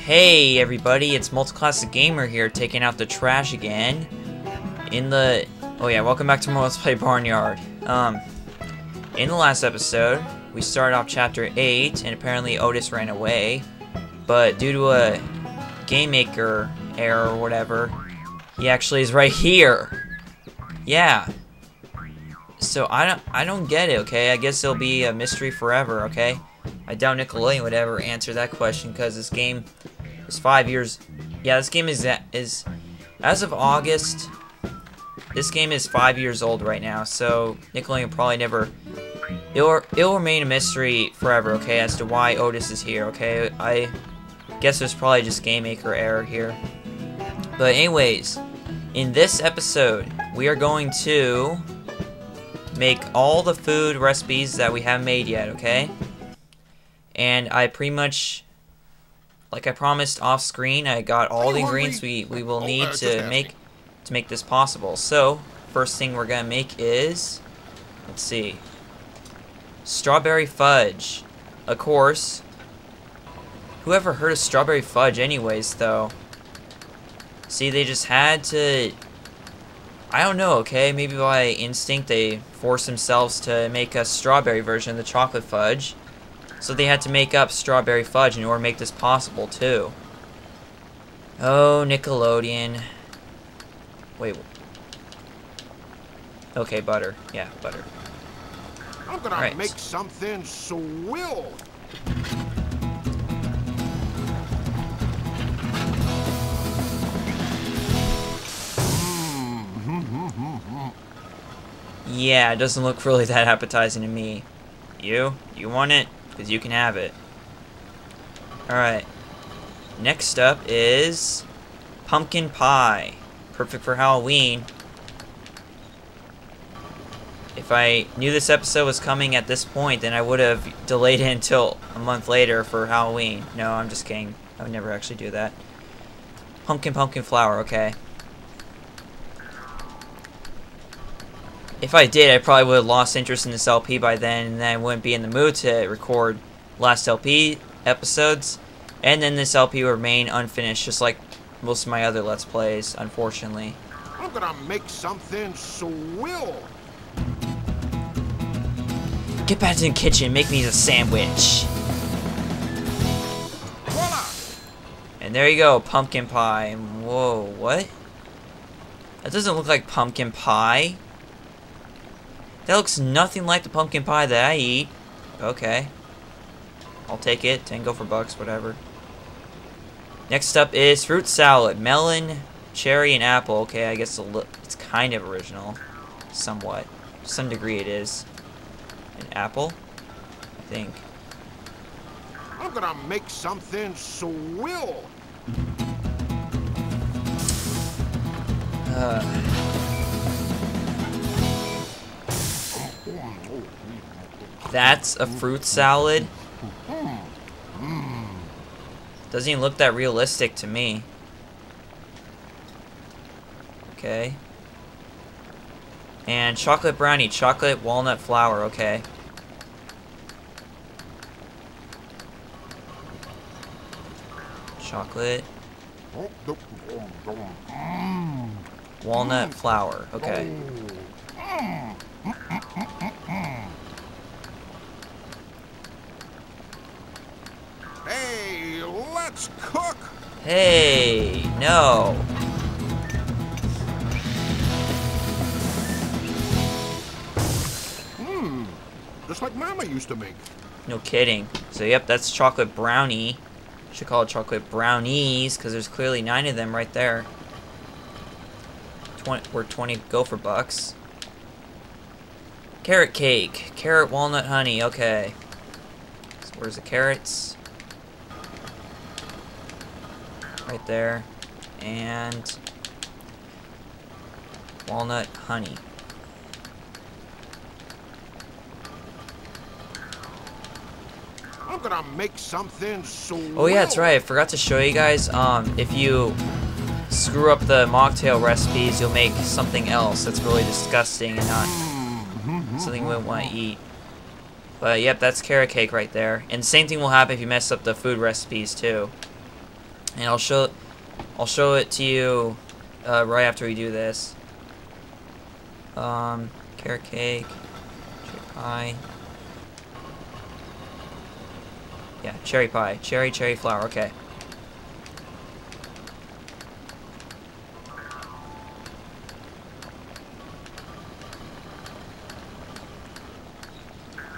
Hey everybody, it's Multiclassic Gamer here, taking out the trash again. Oh yeah, welcome back to more Let's Play Barnyard. In the last episode, we started off Chapter 8, and apparently Otis ran away. But due to a Game Maker error or whatever, he actually is right here. Yeah. So I don't get it, okay? I guess it'll be a mystery forever, okay? I doubt Nickelodeon would ever answer that question because this game is 5 years. Yeah, this game is as of August. This game is 5 years old right now, so Nickelodeon probably never. It'll remain a mystery forever, okay, as to why Otis is here, okay? I guess there's probably just Game Maker error here. But anyways, in this episode, we are going to make all the food recipes that we haven't made yet, okay? And I pretty much, like I promised off screen, I got all the ingredients we will need to make this possible. So, first thing we're gonna make is, let's see, strawberry fudge. Of course, whoever heard of strawberry fudge anyways, though? See, they just had to, I don't know, okay? Maybe by instinct they forced themselves to make a strawberry version of the chocolate fudge. So they had to make up strawberry fudge in order to make this possible, too. Oh, Nickelodeon. Wait. Okay, butter. Yeah, butter. I'm gonna make something swill. Yeah, it doesn't look really that appetizing to me. You want it? Because you can have it. Alright. Next up is pumpkin pie. Perfect for Halloween. If I knew this episode was coming at this point, then I would have delayed it until a month later for Halloween. No, I'm just kidding. I would never actually do that. Pumpkin flour, okay. If I did, I probably would have lost interest in this LP by then, and then I wouldn't be in the mood to record last LP episodes, and then this LP would remain unfinished, just like most of my other Let's Plays, unfortunately. I'm gonna make something swill. Get back to the kitchen, make me a sandwich. Voila! And there you go, pumpkin pie. Whoa, what? That doesn't look like pumpkin pie. That looks nothing like the pumpkin pie that I eat. Okay. I'll take it. 10 go for bucks, whatever. Next up is fruit salad. Melon, cherry, and apple. Okay, I guess it's kind of original. Somewhat. To some degree it is. An apple? I think. I'm gonna make something swill. That's a fruit salad? Doesn't even look that realistic to me. Okay. And chocolate brownie, chocolate walnut flour, okay. Chocolate. Walnut flour, okay. Hey, let's cook. Hey, no. Just like Mama used to make. No kidding. So yep, that's chocolate brownie. Should call it chocolate brownies, because there's clearly 9 of them right there. 20 go for bucks. Carrot cake. Carrot walnut honey, okay. So where's the carrots? Right there. And walnut honey. I'm gonna make something swill. Oh yeah, that's right. I forgot to show you guys. If you screw up the mocktail recipes, you'll make something else that's really disgusting and not something we wouldn't want to eat. But yep, that's carrot cake right there. And the same thing will happen if you mess up the food recipes too. And I'll show it to you right after we do this. Carrot cake, cherry pie. Yeah, cherry pie, cherry flour. Okay.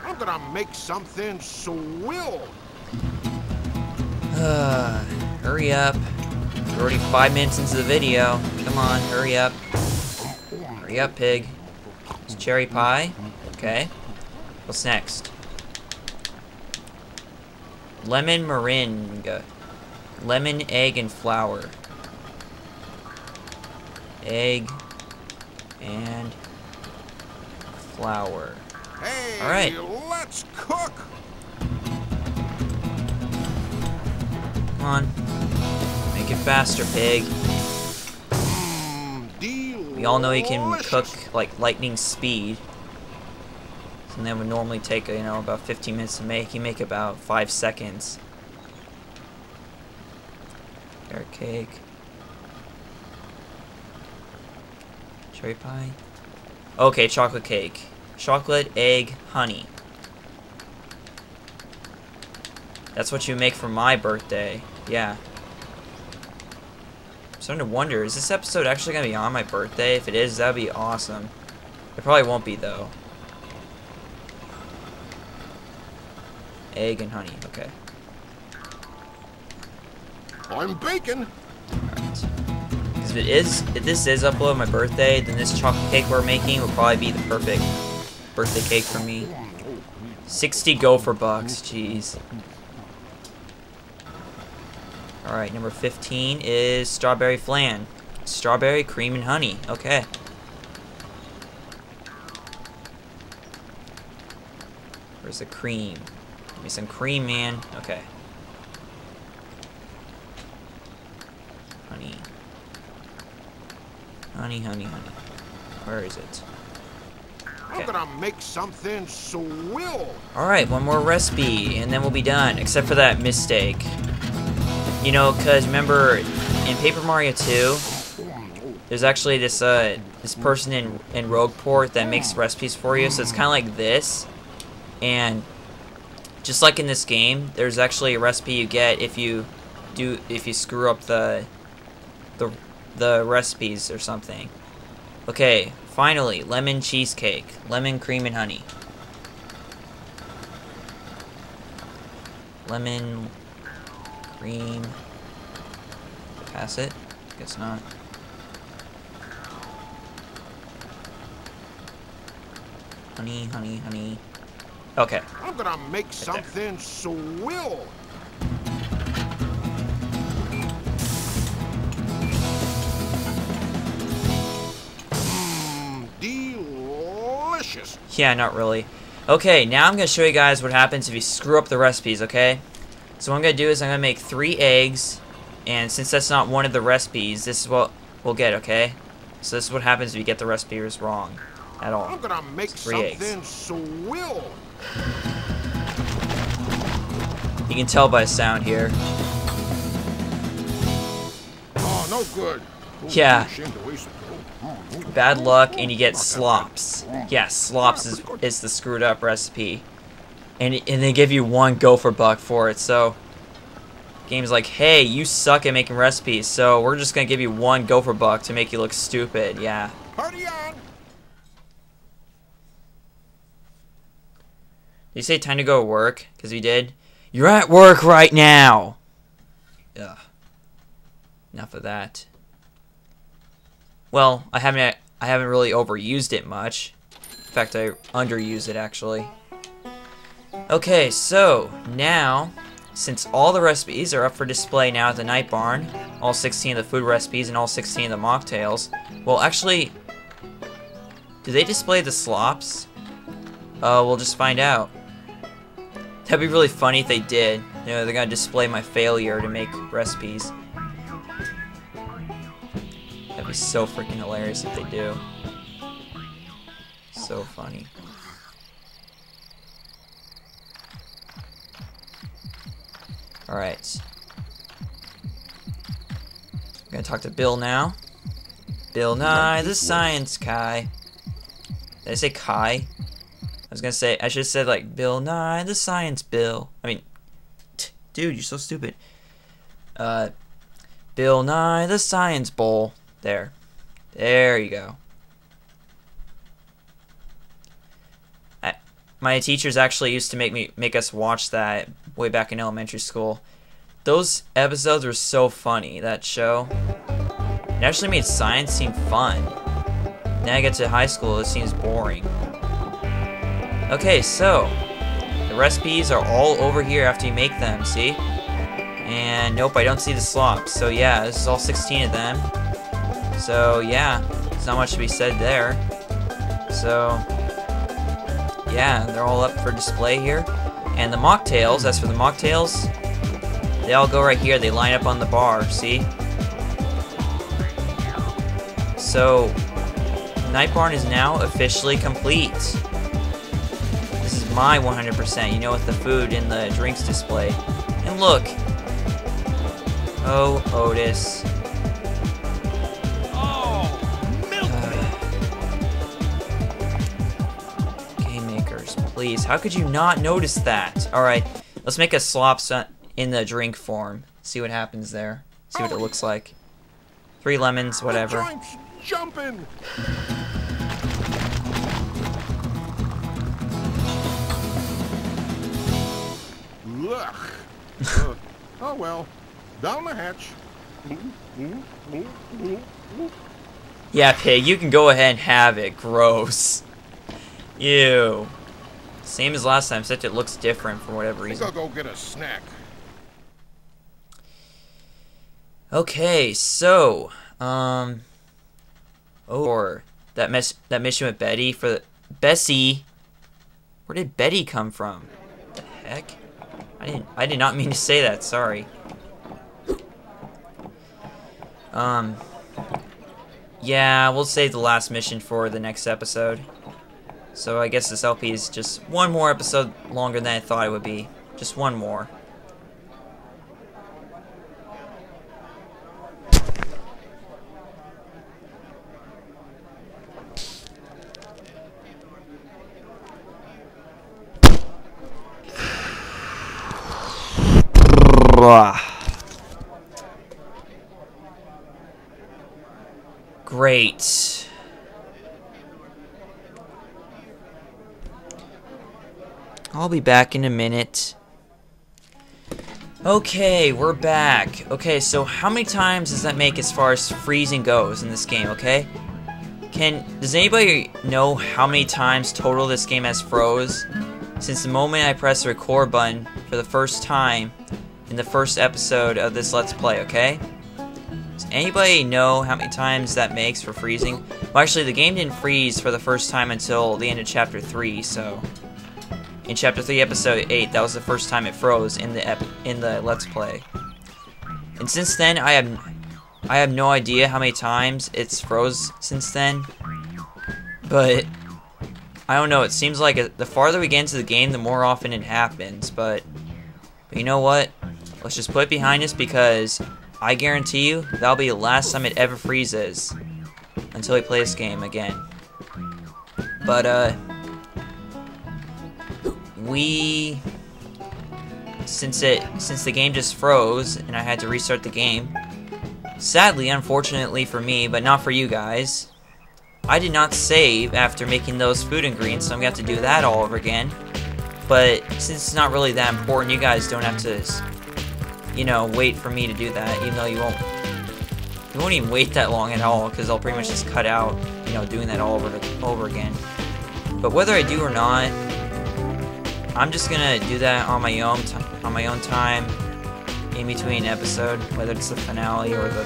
I'm gonna make something swell. Hurry up. We're already 5 minutes into the video. Come on, hurry up. Hurry up, pig. It's cherry pie. Okay. What's next? Lemon meringue. Lemon, egg, and flour. Egg and flour. Hey, all right. Let's cook. Come on. Make it faster, pig. We all know you can cook like lightning speed. And that would normally take, you know, about 15 minutes to make. You make about 5 seconds. Carrot cake. Cherry pie. Okay, chocolate cake. Chocolate, egg, honey. That's what you make for my birthday. Yeah. I'm starting to wonder, is this episode actually going to be on my birthday? If it is, that would be awesome. It probably won't be, though. Egg and honey, okay. I'm baking. Alright. Because if this is uploaded on my birthday, then this chocolate cake we're making will probably be the perfect birthday cake for me. 60 gopher bucks, jeez. Alright, number 15 is strawberry flan. Strawberry, cream, and honey. Okay. Where's the cream? Give me some cream, man. Okay. Honey. Honey, honey, honey. Where is it? I'm gonna make something swell. Alright, one more recipe, and then we'll be done. Except for that mistake. You know, because remember, in Paper Mario 2, there's actually this this person in Rogueport that makes recipes for you. So it's kind of like this. And just like in this game, there's actually a recipe you get if you screw up the recipes or something. Okay, finally, lemon cheesecake, lemon cream and honey. Lemon cream. Pass it? Guess not. Honey, honey, honey. Okay. I'm gonna make something swell. Delicious. Yeah, not really. Okay, now I'm going to show you guys what happens if you screw up the recipes, okay? So what I'm going to do is I'm going to make 3 eggs, and since that's not one of the recipes, this is what we'll get, okay? So this is what happens if you get the recipes wrong at all. I'm gonna make something swell. You can tell by the sound here. Oh, no good. Yeah. Bad luck, and you get slops. Yeah, slops is the screwed up recipe. And they give you 1 gopher buck for it, so... Game's like, hey, you suck at making recipes, so we're just gonna give you 1 gopher buck to make you look stupid, yeah. Party on! Did you say time to go to work? Because you did. You're at work right now! Ugh. Enough of that. Well, I haven't really overused it much. In fact, I underused it, actually. Okay, so, now, since all the recipes are up for display now at the Night Barn, all 16 of the food recipes and all 16 of the mocktails, well, actually, do they display the slops? We'll just find out. That'd be really funny if they did. You know, they're gonna display my failure to make recipes. That'd be so freaking hilarious if they do. So funny. Alright. I'm gonna talk to Bill now. Bill Nye, the Science Guy. Did I say Kai? I was gonna say, I should have said like Bill Nye, the Science Bill. I mean, dude, you're so stupid. Bill Nye, the Science Bowl. There. There you go. My teachers actually used to make us watch that way back in elementary school. Those episodes were so funny, that show. It actually made science seem fun. Then I get to high school, it seems boring. Okay, so the recipes are all over here after you make them, see? And nope, I don't see the slops. So yeah, this is all 16 of them. So yeah, there's not much to be said there. So yeah, they're all up for display here. And the mocktails, as for the mocktails, they all go right here. They line up on the bar, see? So, Night Barn is now officially complete. This is my 100%, you know, with the food and the drinks display. And look! Oh, Otis. Please, how could you not notice that? Alright, let's make a slop in the drink form. See what happens there. See what it looks like. 3 lemons, whatever. The drink's jumping. Ugh. Oh well, down the hatch. Yeah, pig, you can go ahead and have it. Gross. Ew. Same as last time, except it looks different for whatever reason. I'll go get a snack. Okay, so, or that mission with Betty for Bessie. Where did Betty come from? What the heck? I did not mean to say that. Sorry. Yeah, we'll save the last mission for the next episode. So I guess this LP is just one more episode longer than I thought it would be. Just one more. Great. I'll be back in a minute. Okay, we're back. Okay, so how many times does that make as far as freezing goes in this game, okay? Does anybody know how many times total this game has froze? Since the moment I pressed the record button for the first time in the first episode of this Let's Play, okay? Does anybody know how many times that makes for freezing? Well, actually, the game didn't freeze for the first time until the end of Chapter 3, so... In Chapter 3, Episode 8, that was the first time it froze in the Let's Play. And since then, I have no idea how many times it's froze since then. But I don't know, it seems like the farther we get into the game, the more often it happens. But you know what? Let's just put it behind us, because I guarantee you that'll be the last time it ever freezes until we play this game again. But since the game just froze and I had to restart the game, sadly, unfortunately for me, but not for you guys, I did not save after making those food ingredients, so I'm gonna have to do that all over again. But since it's not really that important, you guys don't have to, you know, wait for me to do that, even though you won't even wait that long at all, because I'll pretty much just cut out, you know, doing that all over again. But whether I do or not, I'm just gonna do that on my own time, in between episode, whether it's the finale or the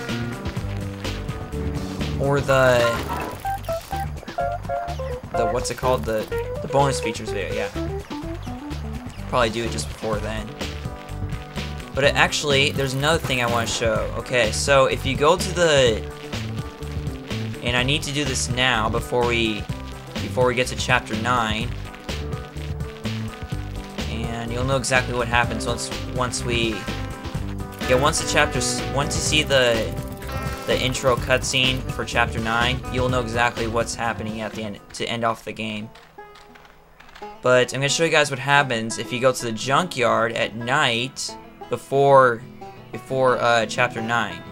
what's it called, the bonus features video. Yeah, probably do it just before then. But actually, there's another thing I want to show. Okay, so if you go to and I need to do this now before we get to Chapter 9. You'll know exactly what happens once you see the the intro cutscene for Chapter 9, you'll know exactly what's happening at the end to end off the game. But I'm going to show you guys what happens if you go to the junkyard at night before Chapter 9.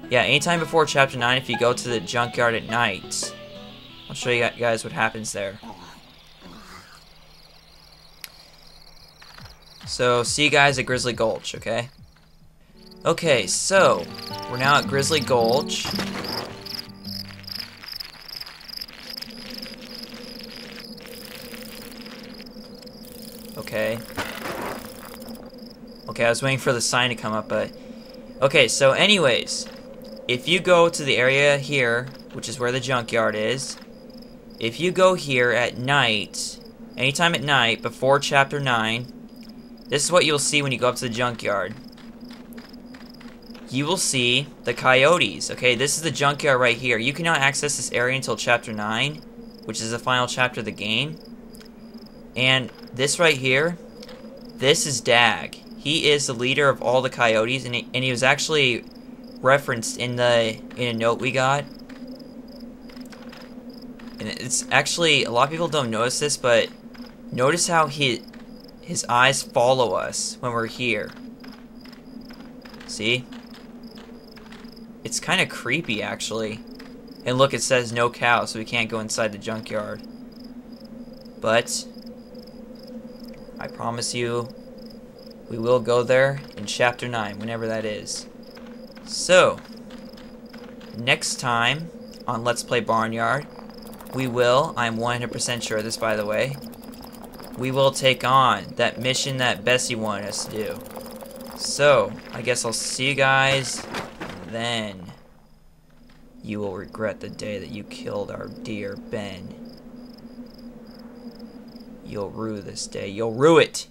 Yeah, anytime before Chapter 9, if you go to the junkyard at night, I'll show you guys what happens there. So, see you guys at Grizzly Gulch, okay? Okay, so, we're now at Grizzly Gulch. Okay. Okay, I was waiting for the sign to come up, but... Okay, so anyways, if you go to the area here, which is where the junkyard is, if you go here at night, anytime at night, before Chapter 9, this is what you'll see when you go up to the junkyard. You will see the coyotes. Okay, this is the junkyard right here. You cannot access this area until Chapter 9, which is the final chapter of the game. And this right here, this is Dag. He is the leader of all the coyotes, and he was actually referenced in a note we got. And it's actually, a lot of people don't notice this, but notice how his eyes follow us when we're here. See? It's kind of creepy, actually. And look, it says no cow, so we can't go inside the junkyard. But I promise you, we will go there in Chapter 9, whenever that is. So, next time on Let's Play Barnyard, we will, I'm 100% sure of this, by the way, we will take on that mission that Bessie wanted us to do. So, I guess I'll see you guys then. You will regret the day that you killed our dear Ben. You'll rue this day. You'll rue it!